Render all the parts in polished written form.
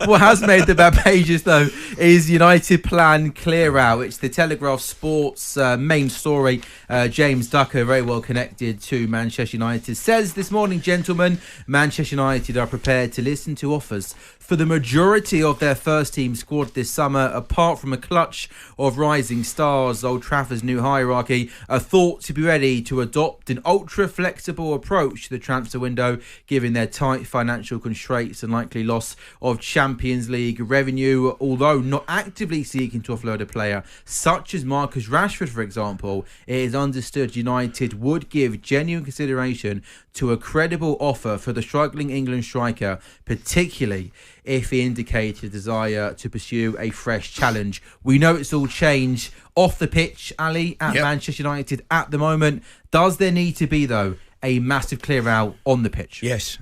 What has made the bad pages, though, is United plan clear out. It's the Telegraph Sports main story. James Ducker, very well connected to Manchester United, says this morning, gentlemen, Manchester United are prepared to listen to offers for the majority of their first-team squad this summer, apart from a clutch of rising stars. Old Trafford's new hierarchy are thought to be ready to adopt an ultra-flexible approach to the transfer window, given their tight financial constraints and likely loss of Champions League revenue, although not actively seeking to offload a player such as Marcus Rashford, for example. It is understood United would give genuine consideration to a credible offer for the struggling England striker, particularly if he indicated a desire to pursue a fresh challenge. We know it's all changed off the pitch, Ali, at Manchester United at the moment. Does there need to be, though, a massive clear out on the pitch? Yes,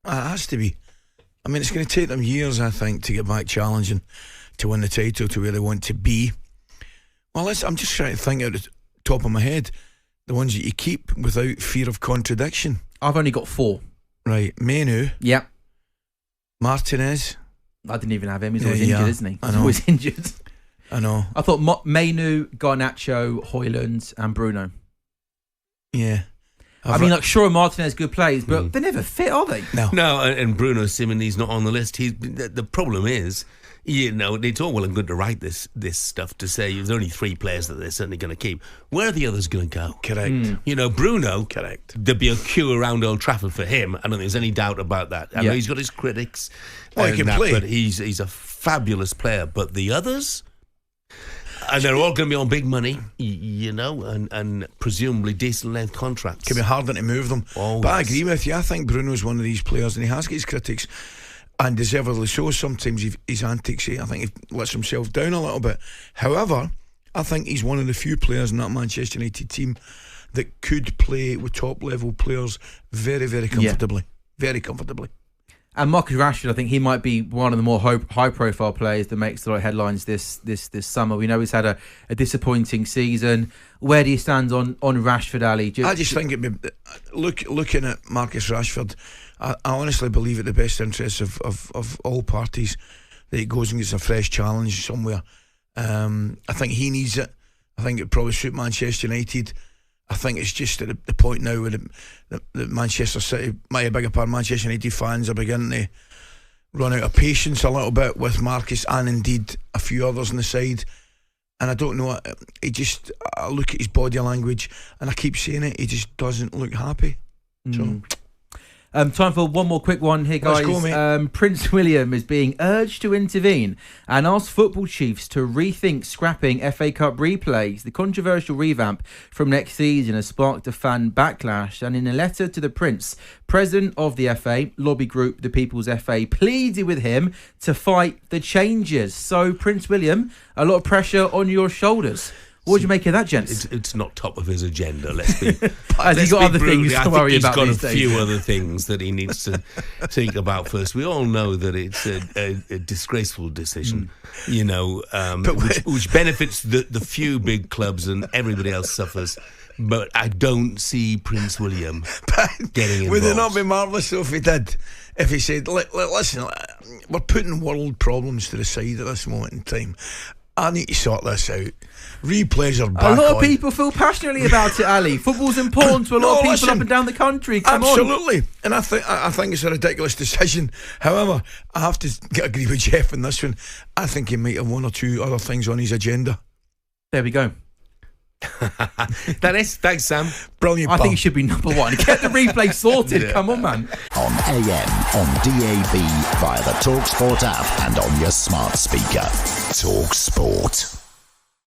it has to be. I mean, it's going to take them years, I think, to get back challenging to win the title to where they want to be. Well, I'm just trying to think out the top of my head the ones that you keep without fear of contradiction. I've only got 4. Right, Menu. Yep. Martinez. I didn't even have him. He's always injured, isn't he? He's always injured. I know. I thought Menu, Garnacho, Højlund and Bruno. Yeah. I mean, like, sure, Martinez good plays, but they're never fit, are they? No, and Bruno Simeone's not on the list. The problem is, it's all well and good to write this stuff to say there's only 3 players that they're certainly going to keep. Where are the others going to go? Correct. Bruno. Correct. There'd be a queue around Old Trafford for him. I don't think there's any doubt about that. I know he's got his critics. He can play, but he's a fabulous player. But the others. And they're all going to be on big money, and presumably decent length contracts. Can be harder to move them. But I agree with you. I think Bruno's one of these players, and he has got his critics, and deservedly so. Sometimes his antics, I think he lets himself down a little bit. However, I think he's one of the few players in that Manchester United team that could play with top level players very, very comfortably. Very comfortably. And Marcus Rashford, I think he might be one of the more high-profile players that makes a lot of headlines this summer. We know he's had a disappointing season. Where do you stand on Rashford, Ali? I just think looking at Marcus Rashford, I honestly believe it the best interests of all parties that he goes and gets a fresh challenge somewhere. I think he needs it. I think it probably suit Manchester United. I think it's just at the point now where the Manchester City, Manchester United fans are beginning to run out of patience a little bit with Marcus and indeed a few others on the side. And I don't know, I look at his body language and I keep saying it, he just doesn't look happy. So time for one more quick one here, guys. Let's go, mate. Prince William is being urged to intervene and ask football chiefs to rethink scrapping FA Cup replays. The controversial revamp from next season has sparked a fan backlash, and in a letter to the Prince, president of the FA lobby group, the People's FA, pleaded with him to fight the changes. So, Prince William, a lot of pressure on your shoulders. What do you make of that, gents? It's not top of his agenda, let's be. Has he got other things to worry about these days? He's got a few other things that he needs to think about first. We all know that it's a disgraceful decision, which benefits the few big clubs and everybody else suffers. But I don't see Prince William getting involved. Would it not be marvellous if he did? If he said, listen, we're putting world problems to the side at this moment in time. I need to sort this out. Replays are back on. A lot of people feel passionately about it, Ali. Football's important to a lot of people up and down the country. Come on. Absolutely. And I think it's a ridiculous decision. However, I have to agree with Jeff on this one. I think he might have 1 or 2 other things on his agenda. There we go. Thanks, Sam. Brilliant. I think he should be number 1. Get the replay sorted. Yeah. Come on, man. On AM, on DAB, via the talkSPORT app, and on your smart speaker. talkSPORT.